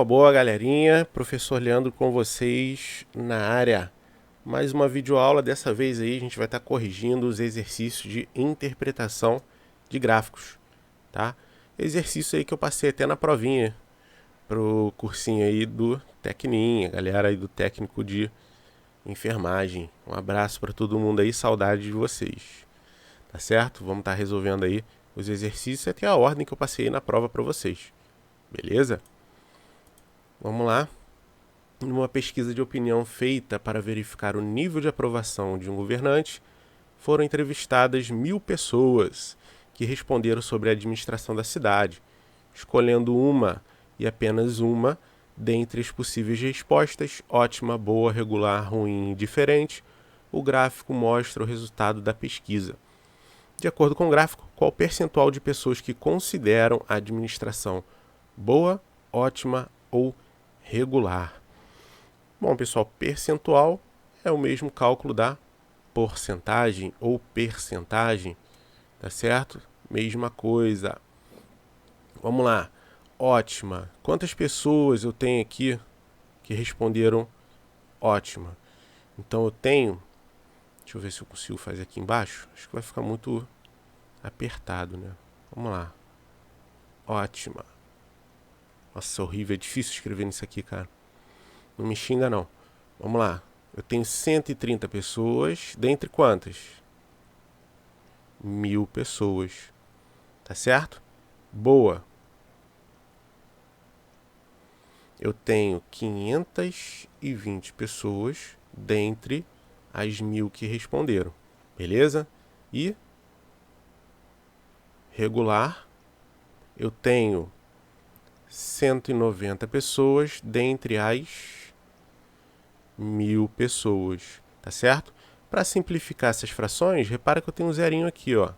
Boa, galerinha. Professor Leandro com vocês na área. Mais uma videoaula, dessa vez aí a gente vai estar corrigindo os exercícios de interpretação de gráficos, tá? Exercício aí que eu passei até na provinha pro cursinho aí do Tecninha, galera aí do técnico de enfermagem. Um abraço para todo mundo aí, saudade de vocês. Tá certo? Vamos estar resolvendo aí os exercícios até a ordem que eu passei aí na prova para vocês. Beleza? Vamos lá. Numa pesquisa de opinião feita para verificar o nível de aprovação de um governante, foram entrevistadas 1.000 pessoas que responderam sobre a administração da cidade, escolhendo uma e apenas uma dentre as possíveis respostas: ótima, boa, regular, ruim e diferente. O gráfico mostra o resultado da pesquisa. De acordo com o gráfico, qual o percentual de pessoas que consideram a administração boa, ótima ou regular? Bom, pessoal, percentual é o mesmo cálculo da porcentagem ou percentagem, tá certo? Mesma coisa. Vamos lá. Ótima. Quantas pessoas eu tenho aqui que responderam ótima? Então eu tenho, deixa eu ver se eu consigo fazer aqui embaixo. Acho que vai ficar muito apertado, né? Vamos lá. Ótima. Nossa, horrível, é difícil escrever nisso aqui, cara. Não me xinga, não. Vamos lá. Eu tenho 130 pessoas. Dentre quantas? 1.000 pessoas. Tá certo? Boa. Eu tenho 520 pessoas dentre as 1.000 que responderam. Beleza? E regular, eu tenho 190 pessoas dentre as 1.000 pessoas, tá certo? Para simplificar essas frações, repara que eu tenho um zerinho aqui, ó.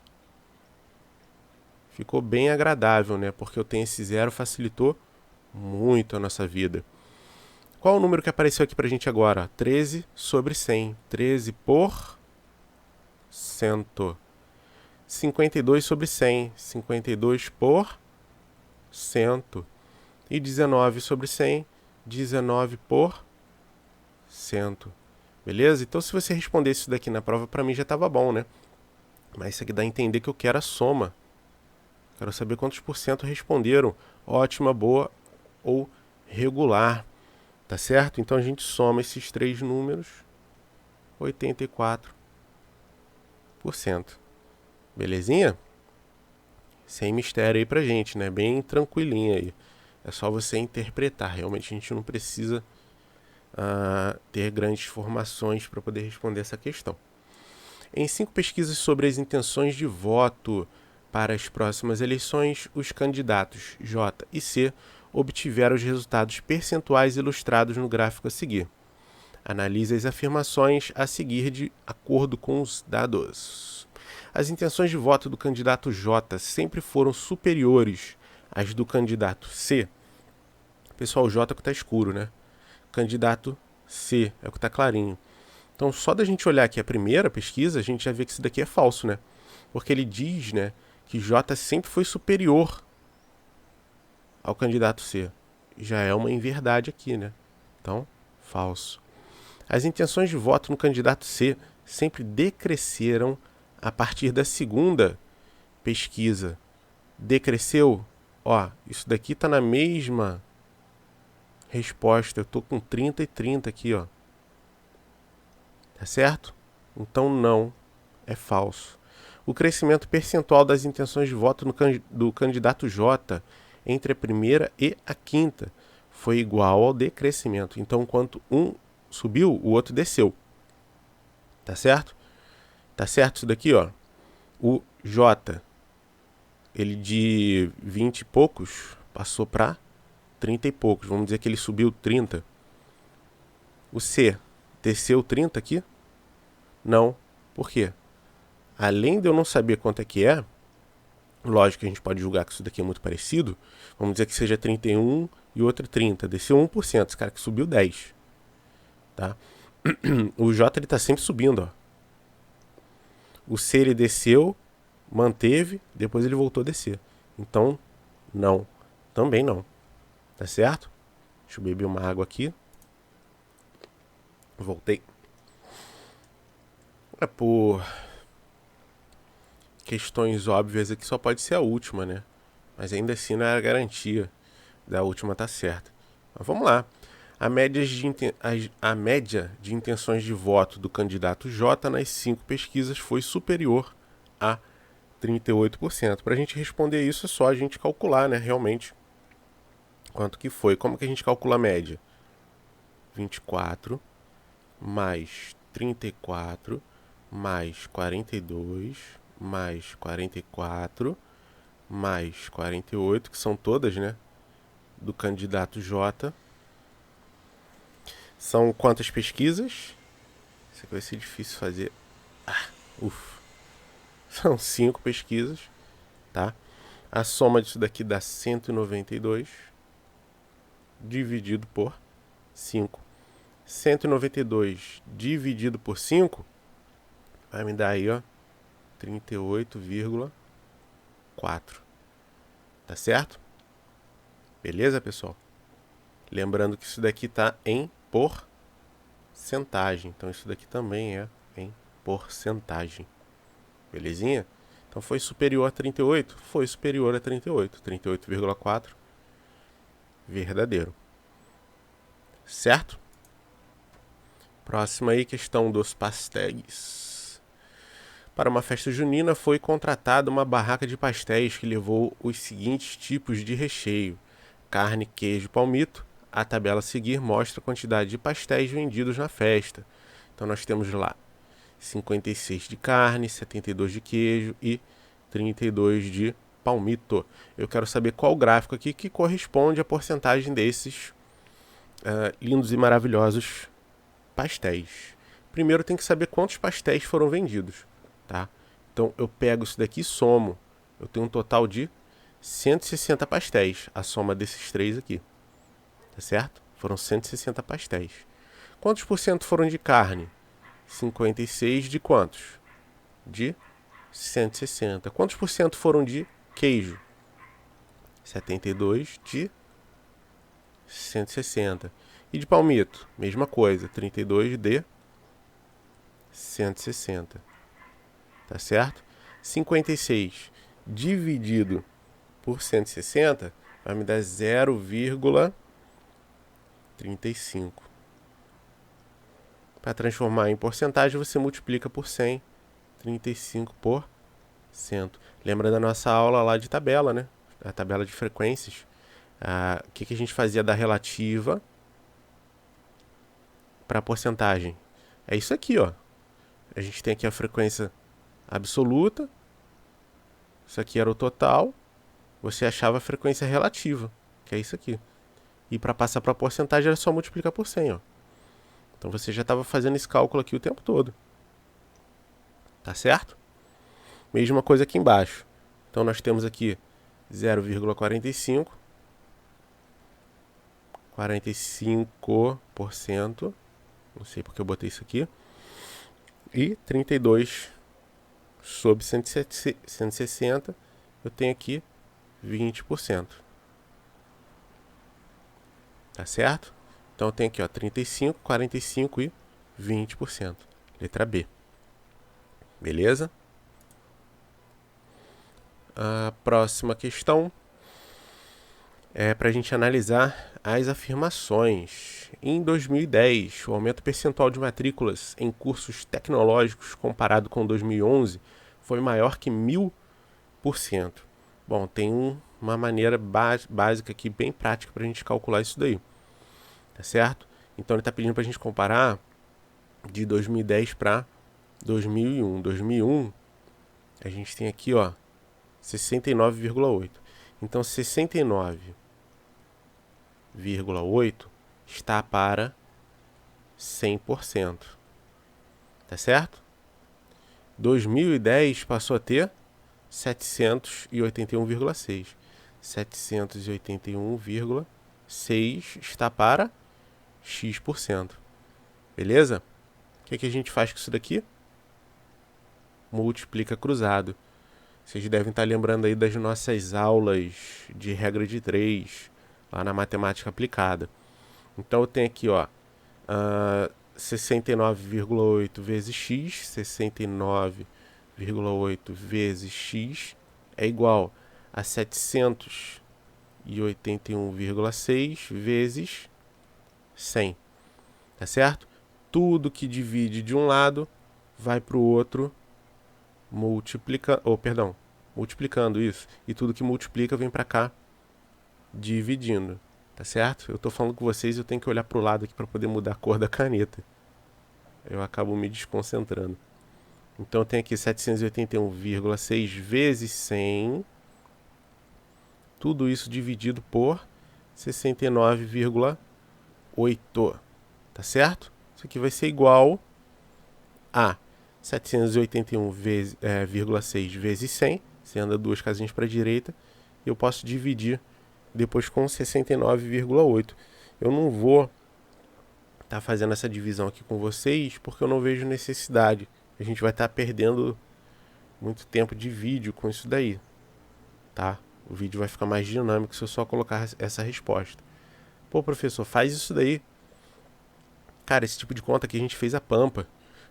Ficou bem agradável, né? Porque eu tenho esse zero, facilitou muito a nossa vida. Qual o número que apareceu aqui pra gente agora? 13 sobre 100. 13 por cento. 52 sobre 100. 52 por cento. E 19 sobre 100. 19 por cento. Beleza? Então, se você respondesse isso daqui na prova, para mim já estava bom, né? Mas isso aqui dá a entender que eu quero a soma. Quero saber quantos por cento responderam ótima, boa ou regular. Tá certo? Então a gente soma esses três números. 84%. Belezinha? Sem mistério aí pra gente, né? Bem tranquilinha aí. É só você interpretar. Realmente a gente não precisa ter grandes informações para poder responder essa questão. Em 5 pesquisas sobre as intenções de voto para as próximas eleições, os candidatos J e C obtiveram os resultados percentuais ilustrados no gráfico a seguir. Analise as afirmações a seguir de acordo com os dados. As intenções de voto do candidato J sempre foram superiores às do candidato C. Pessoal, o J é o que está escuro, né? Candidato C é o que está clarinho. Então, só da gente olhar aqui a primeira pesquisa, a gente já vê que isso daqui é falso, né? Porque ele diz, né, que J sempre foi superior ao candidato C. Já é uma inverdade aqui, né? Então, falso. As intenções de voto no candidato C sempre decresceram a partir da segunda pesquisa. Decresceu? Ó, isso daqui está na mesma resposta. Eu estou com 30 e 30 aqui, ó. Tá certo? Então não, é falso. O crescimento percentual das intenções de voto do candidato J entre a primeira e a quinta foi igual ao decrescimento. Então, enquanto um subiu, o outro desceu. Tá certo? Tá certo isso daqui, ó. O J, ele de 20 e poucos passou para 30 e poucos. Vamos dizer que ele subiu 30. O C desceu 30 aqui? Não. Por quê? Além de eu não saber quanto é que é, lógico que a gente pode julgar que isso daqui é muito parecido, vamos dizer que seja 31 e outro 30. Desceu 1%, esse cara que subiu 10. Tá? O J ele está sempre subindo, ó. O C ele desceu, manteve, depois ele voltou a descer. Então, não. Também não. Tá certo? Deixa eu beber uma água aqui. Voltei. Por questões óbvias aqui, só pode ser a última, né? Mas ainda assim não é a garantia da última tá certa. Mas vamos lá. A média de intenções de voto do candidato J nas 5 pesquisas foi superior a 38%. Para a gente responder isso é só a gente calcular, né, realmente, quanto que foi. Como que a gente calcula a média? 24 mais 34 mais 42 mais 44 mais 48, que são todas, né, do candidato J. São quantas pesquisas? Isso aqui vai ser difícil fazer. São 5 pesquisas, tá? A soma disso daqui dá 192 dividido por 5. 192 dividido por 5 vai me dar aí, ó, 38,4. Tá certo? Beleza, pessoal? Lembrando que isso daqui tá em porcentagem. Então isso daqui também é em porcentagem. Belezinha? Então foi superior a 38? Foi superior a 38. 38,4 verdadeiro. Certo? Próxima aí, questão dos pastéis. Para uma festa junina foi contratada uma barraca de pastéis que levou os seguintes tipos de recheio: carne, queijo, palmito. A tabela a seguir mostra a quantidade de pastéis vendidos na festa. Então nós temos lá 56 de carne, 72 de queijo e 32 de palmito. Eu quero saber qual gráfico aqui que corresponde à porcentagem desses lindos e maravilhosos pastéis. Primeiro tem que saber quantos pastéis foram vendidos, tá? Então eu pego isso daqui e somo. Eu tenho um total de 160 pastéis, a soma desses três aqui. Tá certo? Foram 160 pastéis. Quantos por cento foram de carne? 56 de quantos? De 160. Quantos por cento foram de queijo? 72 de 160. E de palmito? Mesma coisa, 32 de 160. Tá certo? 56 dividido por 160 vai me dar 0,35. Para transformar em porcentagem, você multiplica por 100, 35%. Lembra da nossa aula lá de tabela, né? A tabela de frequências. O que a gente fazia da relativa para a porcentagem? É isso aqui, ó. A gente tem aqui a frequência absoluta. Isso aqui era o total. Você achava a frequência relativa, que é isso aqui. E para passar para a porcentagem era só multiplicar por 100, ó. Então você já estava fazendo esse cálculo aqui o tempo todo. Tá certo? Mesma coisa aqui embaixo. Então nós temos aqui 0,45, 45%, não sei porque eu botei isso aqui, e 32 sobre 160, eu tenho aqui 20%. Tá certo? Então eu tenho aqui, ó, 35, 45 e 20%. Letra B. Beleza? A próxima questão é para a gente analisar as afirmações. Em 2010, o aumento percentual de matrículas em cursos tecnológicos comparado com 2011 foi maior que 1000%. Bom, tem uma maneira básica aqui, bem prática, para a gente calcular isso daí. Tá certo? Então ele está pedindo para a gente comparar de 2010 para 2001. 2001, a gente tem aqui, ó, 69,8. Então 69,8 está para 100%. Tá certo? 2010 passou a ter 781,6. 781,6 está para X%. Beleza? O que a gente faz com isso daqui? Multiplica cruzado. Vocês devem estar lembrando aí das nossas aulas de regra de 3, lá na matemática aplicada. Então eu tenho aqui, ó, 69,8 vezes x, 69,8 vezes x é igual a 781,6 vezes 100, tá certo? Tudo que divide de um lado vai para o outro multiplicando isso. E tudo que multiplica vem para cá dividindo, tá certo? Eu tô falando com vocês, eu tenho que olhar pro lado aqui para poder mudar a cor da caneta. Eu acabo me desconcentrando. Então eu tenho aqui 781,6 vezes 100. Tudo isso dividido por 69,8. Tá certo? Isso aqui vai ser igual a 781,6 vezes 100. Você anda duas casinhas para a direita. E eu posso dividir depois com 69,8. Eu não vou estar fazendo essa divisão aqui com vocês porque eu não vejo necessidade. A gente vai estar perdendo muito tempo de vídeo com isso daí, tá? O vídeo vai ficar mais dinâmico se eu só colocar essa resposta. Pô, professor, faz isso daí. Cara, esse tipo de conta que a gente fez a pampa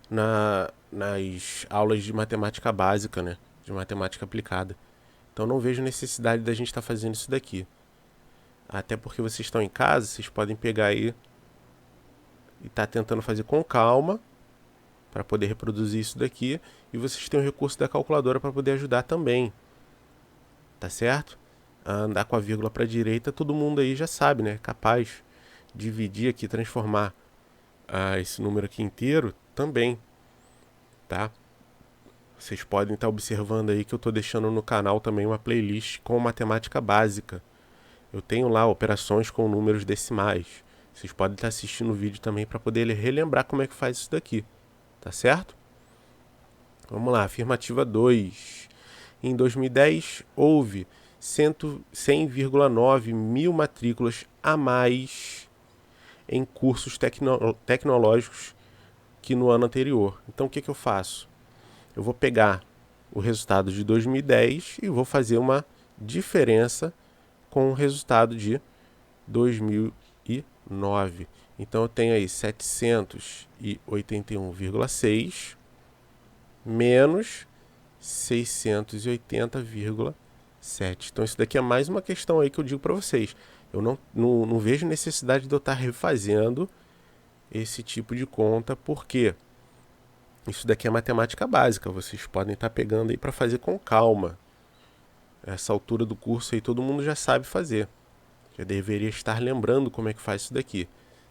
nas aulas de matemática básica, né? De matemática aplicada. Então não vejo necessidade da gente estar fazendo isso daqui. Até porque vocês estão em casa, vocês podem pegar aí e estar tentando fazer com calma para poder reproduzir isso daqui. E vocês têm o recurso da calculadora para poder ajudar também. Tá certo? Andar com a vírgula para a direita, todo mundo aí já sabe, né? Capaz de dividir aqui, transformar esse número aqui inteiro também, tá? Vocês podem estar observando aí que eu estou deixando no canal também uma playlist com matemática básica. Eu tenho lá operações com números decimais. Vocês podem estar assistindo o vídeo também para poder relembrar como é que faz isso daqui, tá certo? Vamos lá, afirmativa 2. Em 2010, houve 100,9 mil matrículas a mais em cursos tecnológicos que no ano anterior. Então, o que eu faço? Eu vou pegar o resultado de 2010 e vou fazer uma diferença com o resultado de 2009. Então, eu tenho aí 781,6 menos 680,7. Então isso daqui é mais uma questão aí que eu digo para vocês. Eu não vejo necessidade de eu estar refazendo esse tipo de conta, porque isso daqui é matemática básica. Vocês podem estar pegando aí para fazer com calma. Essa altura do curso aí todo mundo já sabe fazer. Já deveria estar lembrando como é que faz isso daqui.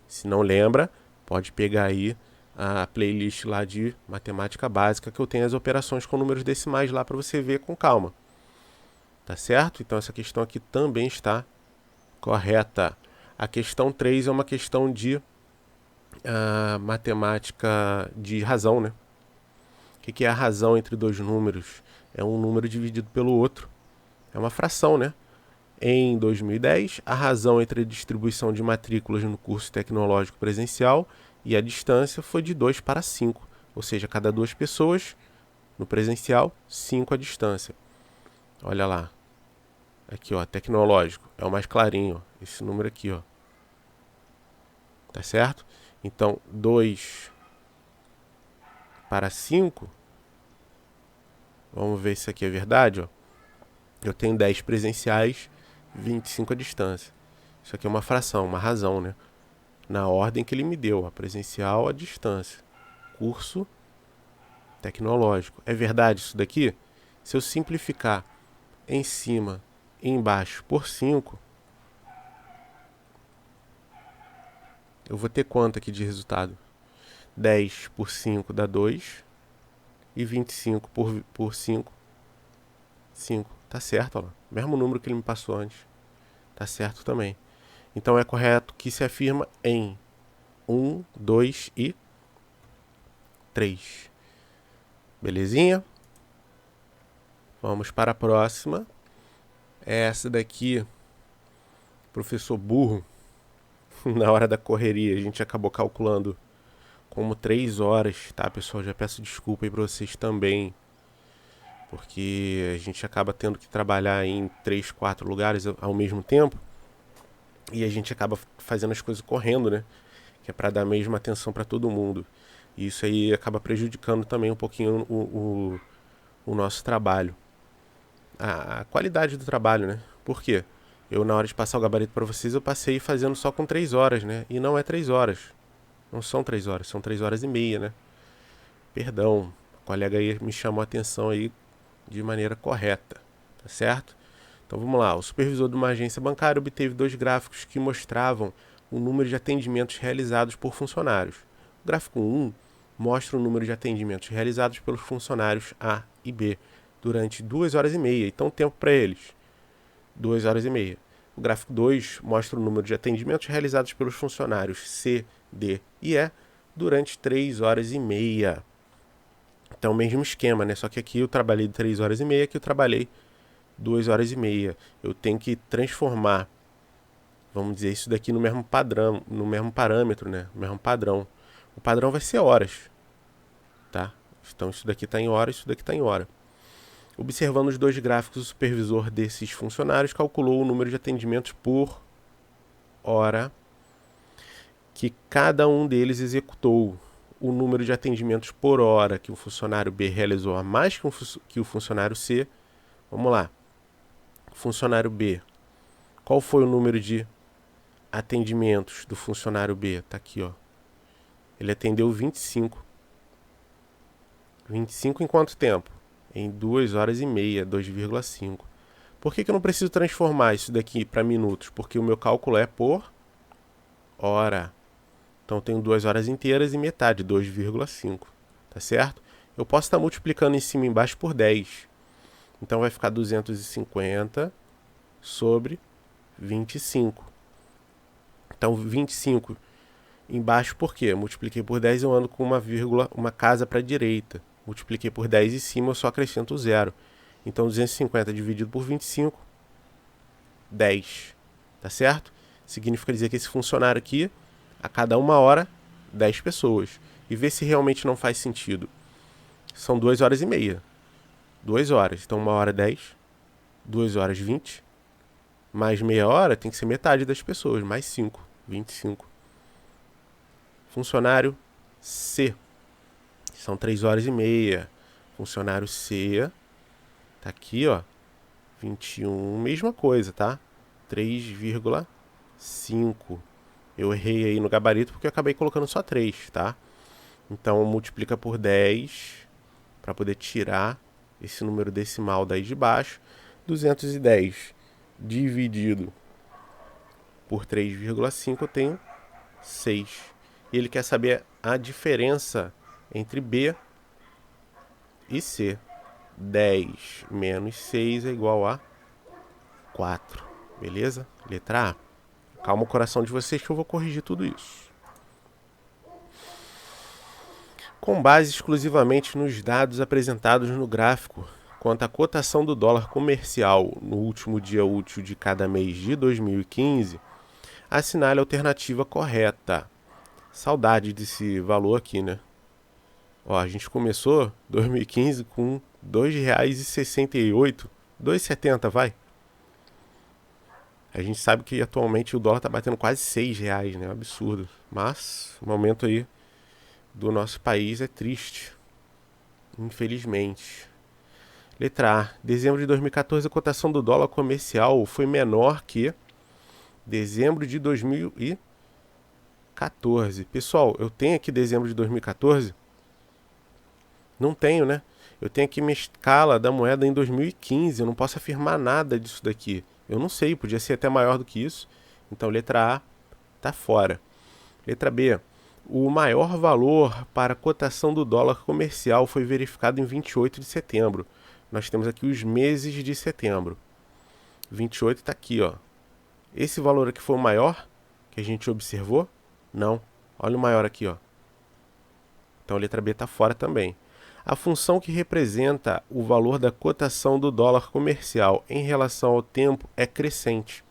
Se não lembra, pode pegar aí a playlist lá de matemática básica, que eu tenho as operações com números decimais lá para você ver com calma. Tá certo? Então essa questão aqui também está correta. A questão 3 é uma questão de matemática de razão, né? O que é a razão entre dois números? É um número dividido pelo outro. É uma fração, né? Em 2010, a razão entre a distribuição de matrículas no curso tecnológico presencial e a distância foi de 2 para 5, ou seja, cada 2 pessoas no presencial, 5 à distância. Olha lá, aqui ó, tecnológico, é o mais clarinho, ó, esse número aqui, ó. Tá certo? Então, 2 para 5, vamos ver se isso aqui é verdade, ó. Eu tenho 10 presenciais, 25 à distância. Isso aqui é uma fração, uma razão, né? Na ordem que ele me deu, a presencial, a distância. Curso tecnológico. É verdade isso daqui? Se eu simplificar em cima e embaixo por 5, eu vou ter quanto aqui de resultado? 10 por 5 dá 2. E 25 por 5, 5. Tá certo, ó lá. Mesmo número que ele me passou antes. Tá certo também. Então é correto que se afirma em 1, 2 e 3. Belezinha? Vamos para a próxima. Essa daqui, professor burro, na hora da correria, a gente acabou calculando como 3 horas, tá, pessoal? Já peço desculpa aí para vocês também, porque a gente acaba tendo que trabalhar em 3, 4 lugares ao mesmo tempo. e a gente acaba fazendo as coisas correndo, né? Que é para dar a mesma atenção para todo mundo. E isso aí acaba prejudicando também um pouquinho o nosso trabalho. A qualidade do trabalho, né? Por quê? Eu, na hora de passar o gabarito para vocês, eu passei fazendo só com 3 horas, né? E não é 3 horas. Não são 3 horas, são 3 horas e meia, né? Perdão, o colega aí me chamou a atenção aí de maneira correta, tá certo? Então vamos lá, o supervisor de uma agência bancária obteve 2 gráficos que mostravam o número de atendimentos realizados por funcionários. O gráfico 1 mostra o número de atendimentos realizados pelos funcionários A e B durante 2 horas e meia, então tempo para eles, 2 horas e meia. O gráfico 2 mostra o número de atendimentos realizados pelos funcionários C, D e E durante 3 horas e meia. Então, o mesmo esquema, né? Só que aqui eu trabalhei 3 horas e meia, aqui eu trabalhei 2 horas e meia. Eu tenho que transformar, vamos dizer, isso daqui no mesmo padrão, no mesmo parâmetro, né? No mesmo padrão. O padrão vai ser horas, tá? Então, isso daqui está em hora, isso daqui está em hora. Observando os 2 gráficos, o supervisor desses funcionários calculou o número de atendimentos por hora que cada um deles executou. O número de atendimentos por hora que o funcionário B realizou a mais que o funcionário C. Vamos lá. Funcionário B. Qual foi o número de atendimentos do funcionário B? Tá aqui, ó. Ele atendeu 25. 25 em quanto tempo? Em 2 horas e meia, 2,5. Por que eu não preciso transformar isso daqui para minutos? Porque o meu cálculo é por hora. Então eu tenho 2 horas inteiras e metade, 2,5. Tá certo? Eu posso estar multiplicando em cima e embaixo por 10. Então vai ficar 250 sobre 25. Então 25 embaixo por quê? Multipliquei por 10, eu ando com uma vírgula, uma casa para a direita. Multipliquei por 10 em cima, eu só acrescento o zero. Então 250 dividido por 25, 10. Tá certo? Significa dizer que esse funcionário aqui, a cada 1 hora, 10 pessoas. E ver se realmente não faz sentido. São 2 horas e meia. 2 horas. Então 1 hora 10, 2 horas 20. Mais meia hora tem que ser metade das pessoas. Mais 5, 25. Funcionário C. São 3 horas e meia. Funcionário C. Tá aqui, ó. 21, mesma coisa, tá? 3,5. Eu errei aí no gabarito porque eu acabei colocando só 3, tá? Então multiplica por 10 para poder tirar esse número decimal daí de baixo. 210 dividido por 3,5 eu tenho 6. E ele quer saber a diferença entre B e C. 10 menos 6 é igual a 4. Beleza? Letra A. Calma o coração de vocês que eu vou corrigir tudo isso. Com base exclusivamente nos dados apresentados no gráfico, quanto à cotação do dólar comercial no último dia útil de cada mês de 2015, assinale a alternativa correta. Saudade desse valor aqui, né? Ó, a gente começou 2015 com R$ 2,68, 2,70, vai. A gente sabe que atualmente o dólar está batendo quase R$ 6, né? Absurdo. Mas o momento aí do nosso país é triste, infelizmente. Letra A. Dezembro de 2014, a cotação do dólar comercial foi menor que dezembro de 2014. Pessoal, eu tenho aqui dezembro de 2014? Não tenho, né? Eu tenho aqui minha escala da moeda em 2015. Eu não posso afirmar nada disso daqui. Eu não sei, podia ser até maior do que isso. Então, letra A está fora. Letra B. O maior valor para a cotação do dólar comercial foi verificado em 28 de setembro. Nós temos aqui os meses de setembro. 28 está aqui, ó. Esse valor aqui foi o maior que a gente observou? Não. Olha o maior aqui, ó. Então a letra B está fora também. A função que representa o valor da cotação do dólar comercial em relação ao tempo é crescente.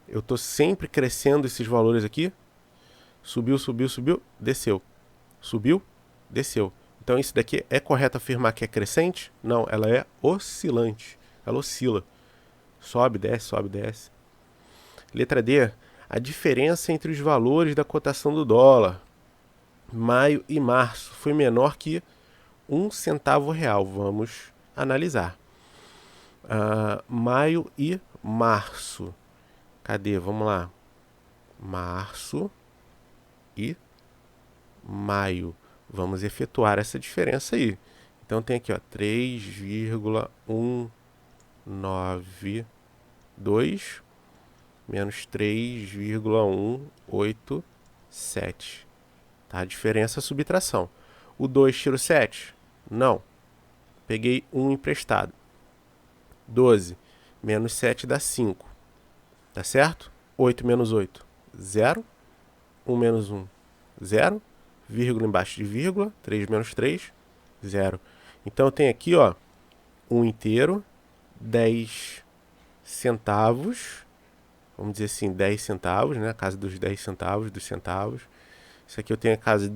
Eu estou sempre crescendo esses valores aqui. Subiu, subiu, subiu, desceu. Subiu, desceu. Então isso daqui é correto afirmar que é crescente? Não, ela é oscilante. Ela oscila. Sobe, desce, sobe, desce. Letra D, a diferença entre os valores da cotação do dólar, maio e março, foi menor que 1 centavo real. Vamos analisar. Maio e março. Cadê? Vamos lá. Março e maio. Vamos efetuar essa diferença aí. Então tem aqui, ó, 3,192 menos 3,187. Tá? A diferença é a subtração. O 2 tira o 7? Não. Peguei 1 emprestado. 12 menos 7 dá 5. Tá certo? 8 menos 8, 0. 1 menos 1, 0. Vírgula embaixo de vírgula. 3 menos 3, 0. Então eu tenho aqui, ó, 1 inteiro, 10 centavos. Vamos dizer assim, 10 centavos, né? A casa dos 10 centavos, dos centavos. Isso aqui eu tenho a casa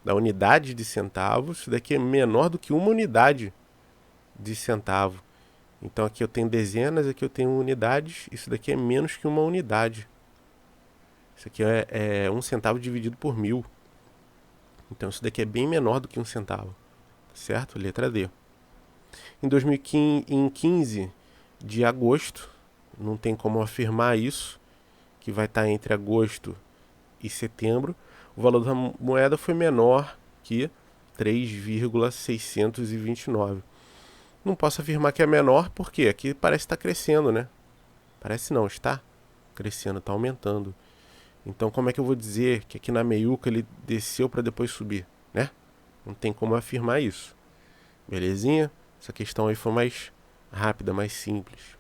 da unidade de centavos. Isso daqui é menor do que uma unidade de centavo. Então aqui eu tenho dezenas, aqui eu tenho unidades. Isso daqui é menos que uma unidade. Isso aqui é 1 centavo dividido por 1000. Então isso daqui é bem menor do que 1 centavo. Certo? Letra D. Em 2015 de agosto, não tem como afirmar isso, que vai estar entre agosto e setembro, o valor da moeda foi menor que 3,629. Não posso afirmar que é menor, porque aqui parece estar crescendo, né? Parece não, está crescendo, está aumentando. Então como é que eu vou dizer que aqui na meiuca ele desceu para depois subir, né? Não tem como afirmar isso. Belezinha? Essa questão aí foi mais rápida, mais simples.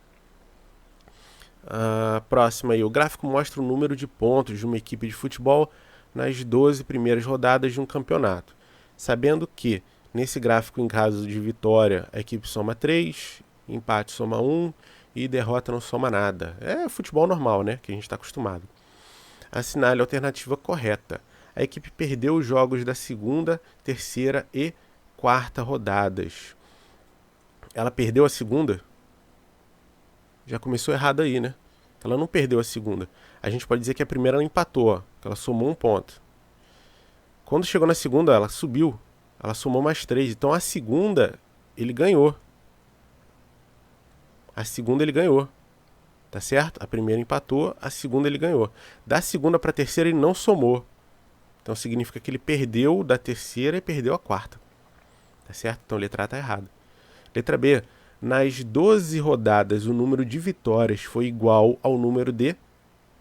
Próxima aí. O gráfico mostra o número de pontos de uma equipe de futebol nas 12 primeiras rodadas de um campeonato. Sabendo que, nesse gráfico, em caso de vitória, a equipe soma 3, empate soma 1 e derrota não soma nada. É futebol normal, né? Que a gente está acostumado. Assinale a alternativa correta. A equipe perdeu os jogos da segunda, terceira e quarta rodadas. Ela perdeu a segunda? Já começou errado aí, né? Ela não perdeu a segunda. A gente pode dizer que a primeira ela empatou, ó, que ela somou 1 ponto. Quando chegou na segunda, ela subiu. Ela somou mais 3. Então a segunda, ele ganhou. A segunda ele ganhou. Tá certo? A primeira empatou, a segunda ele ganhou. Da segunda para a terceira ele não somou. Então significa que ele perdeu da terceira e perdeu a quarta. Tá certo? Então a letra A tá errada. Letra B. Nas 12 rodadas, o número de vitórias foi igual ao número de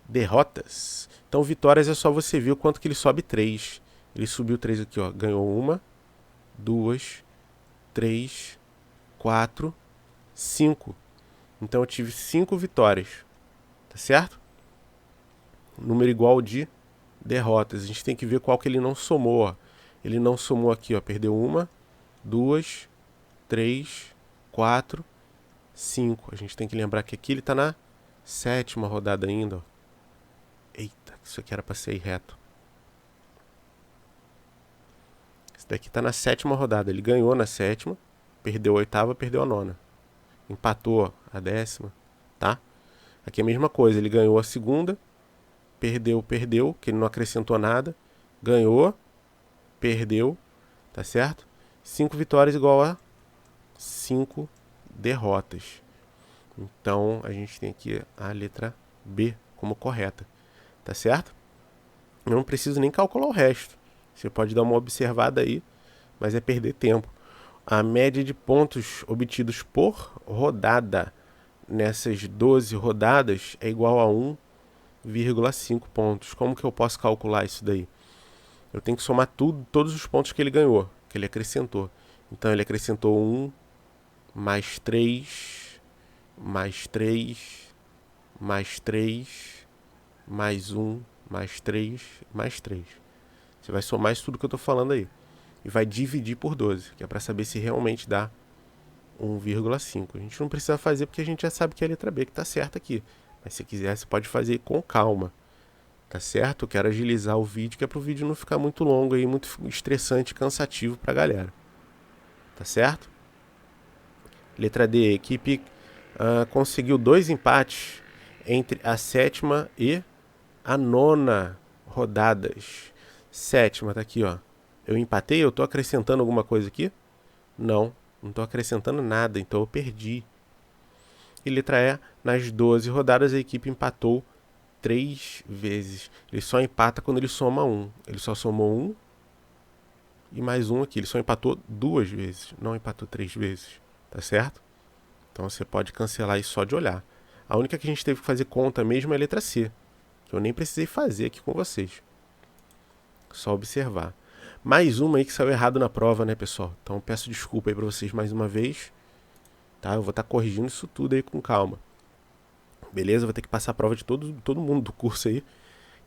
derrotas. Então, vitórias é só você ver o quanto que ele sobe 3. Ele subiu 3 aqui, ó. Ganhou 1, 2, 3, 4, 5. Então, eu tive 5 vitórias. Tá certo? Número igual de derrotas. A gente tem que ver qual que ele não somou, ó. Ele não somou aqui, ó. Perdeu 1, 2, 3, 4, 5. A gente tem que lembrar que aqui ele está na 7ª rodada ainda. Ó. Eita, isso aqui era para ser reto. Esse daqui está na 7ª rodada. Ele ganhou na 7ª, perdeu a 8ª, perdeu a 9ª. Empatou a 10ª, tá? Aqui é a mesma coisa. Ele ganhou a segunda, perdeu, que ele não acrescentou nada. Ganhou, perdeu, tá certo? 5 vitórias igual a 5 derrotas. Então a gente tem aqui a letra B como correta, tá certo? Eu não preciso nem calcular o resto. Você pode dar uma observada aí, mas é perder tempo. A média de pontos obtidos por rodada nessas 12 rodadas é igual a 1,5 pontos. Como que eu posso calcular isso daí? Eu tenho que somar todos os pontos que ele ganhou, que ele acrescentou. Então ele acrescentou 1, mais 3, mais 3, mais 3, mais 1, mais 3, mais 3. Você vai somar isso tudo que eu estou falando aí. E vai dividir por 12, que é para saber se realmente dá 1,5. A gente não precisa fazer porque a gente já sabe que é a letra B que está certa aqui. Mas se quiser, você pode fazer com calma. Tá certo? Eu quero agilizar o vídeo, que é para o vídeo não ficar muito longo aí, muito estressante e cansativo para a galera. Tá certo? Letra D. A equipe conseguiu 2 empates entre a 7ª e a 9ª rodadas. 7ª tá aqui, ó. Eu empatei, eu tô acrescentando alguma coisa aqui? Não tô acrescentando nada, então eu perdi. E letra E, nas 12 rodadas a equipe empatou 3 vezes. Ele só empata quando ele soma 1. Ele só somou 1 e mais 1 aqui. Ele só empatou 2 vezes, não empatou 3 vezes. Tá certo? Então você pode cancelar isso só de olhar. A única que a gente teve que fazer conta mesmo é a letra C, que eu nem precisei fazer aqui com vocês. Só observar. Mais uma aí que saiu errado na prova, né, pessoal? Então eu peço desculpa aí pra vocês mais uma vez. Tá? Eu vou estar corrigindo isso tudo aí com calma. Beleza? Eu vou ter que passar a prova de todo mundo do curso aí,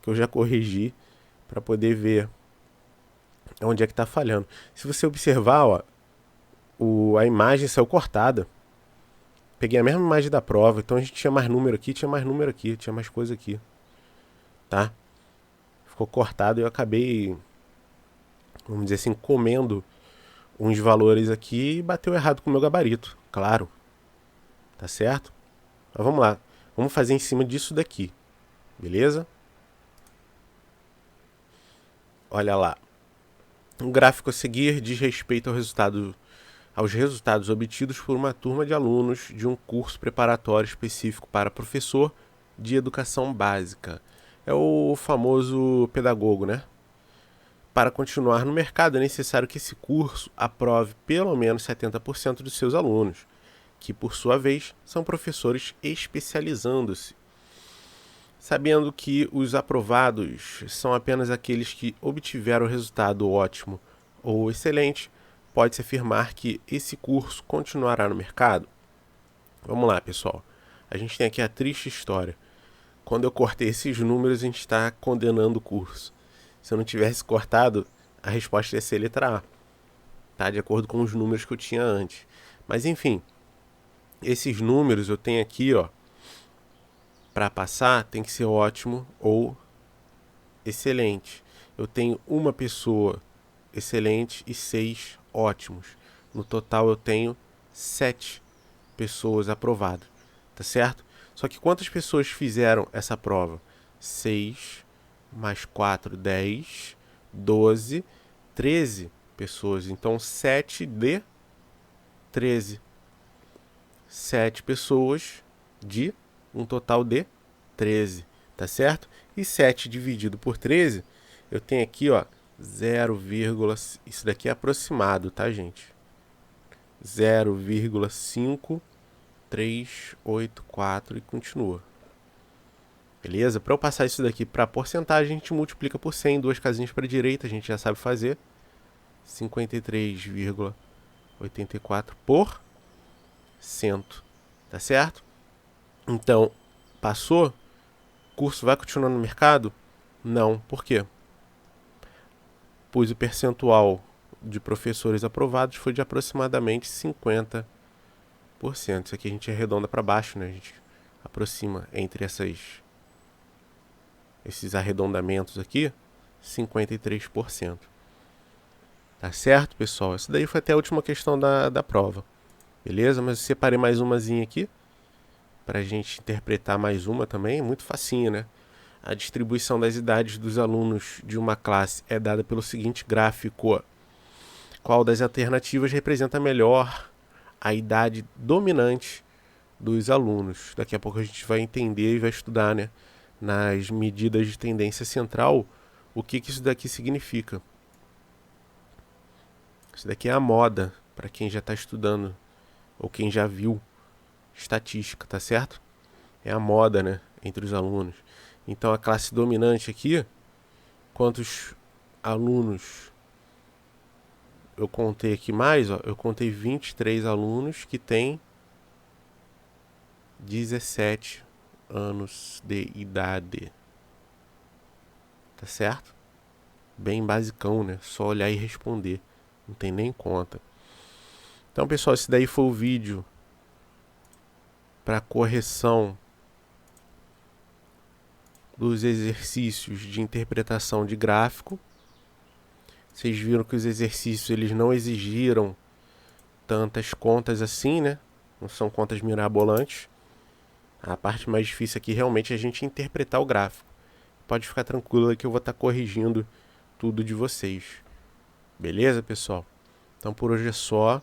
que eu já corrigi, para poder ver onde é que tá falhando. Se você observar, ó, a imagem saiu cortada. Peguei a mesma imagem da prova, então a gente tinha mais número aqui, tinha mais coisa aqui. Tá? Ficou cortado e eu acabei, vamos dizer assim, comendo uns valores aqui e bateu errado com o meu gabarito, claro. Tá certo? Mas vamos lá. Vamos fazer em cima disso daqui. Beleza? Olha lá. O gráfico a seguir diz respeito aos resultados obtidos por uma turma de alunos de um curso preparatório específico para professor de educação básica. É o famoso pedagogo, né? Para continuar no mercado, é necessário que esse curso aprove pelo menos 70% dos seus alunos, que, por sua vez, são professores especializando-se. Sabendo que os aprovados são apenas aqueles que obtiveram resultado ótimo ou excelente, pode-se afirmar que esse curso continuará no mercado? Vamos lá, pessoal. A gente tem aqui a triste história. Quando eu cortei esses números, a gente está condenando o curso. Se eu não tivesse cortado, a resposta ia ser letra A, tá? De acordo com os números que eu tinha antes. Mas enfim, esses números eu tenho aqui, ó. Para passar, tem que ser ótimo ou excelente. Eu tenho uma pessoa excelente e 6 ótimos. No total eu tenho 7 pessoas aprovadas, tá certo? Só que quantas pessoas fizeram essa prova? 6 mais 4, 10, 12, 13 pessoas. Então 7 de 13. 7 pessoas de um total de 13, tá certo? E 7 dividido por 13, eu tenho aqui, ó, 0, isso daqui é aproximado, tá, gente? 0,5384 e continua. Beleza? Para eu passar isso daqui para porcentagem, a gente multiplica por 100, duas casinhas para a direita, a gente já sabe fazer. 53,84 por 100, tá certo? Então, passou? O curso vai continuar no mercado? Não. Por quê? Pois o percentual de professores aprovados foi de aproximadamente 50%. Isso aqui a gente arredonda para baixo, né? A gente aproxima entre esses arredondamentos aqui, 53%. Tá certo, pessoal? Essa daí foi até a última questão da prova. Beleza? Mas eu separei mais umazinha aqui para a gente interpretar mais uma também. Muito facinho, né? A distribuição das idades dos alunos de uma classe é dada pelo seguinte gráfico. Qual das alternativas representa melhor a idade dominante dos alunos? Daqui a pouco a gente vai entender e vai estudar, né, nas medidas de tendência central, o que isso daqui significa. Isso daqui é a moda, para quem já está estudando, ou quem já viu estatística, tá certo? É a moda, né, entre os alunos. Então a classe dominante aqui, quantos alunos eu contei aqui mais, ó, eu contei 23 alunos que têm 17 anos de idade. Tá certo? Bem basicão, né? Só olhar e responder. Não tem nem conta. Então, pessoal, esse daí foi o vídeo para correção dos exercícios de interpretação de gráfico. Vocês viram que os exercícios eles não exigiram tantas contas assim, né? Não são contas mirabolantes. A parte mais difícil aqui realmente é a gente interpretar o gráfico. Pode ficar tranquilo que eu vou estar corrigindo tudo de vocês. Beleza, pessoal? Então por hoje é só.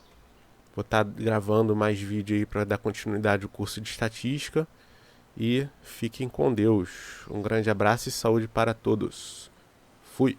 Vou estar gravando mais vídeo aí para dar continuidade ao curso de estatística. E fiquem com Deus. Um grande abraço e saúde para todos. Fui!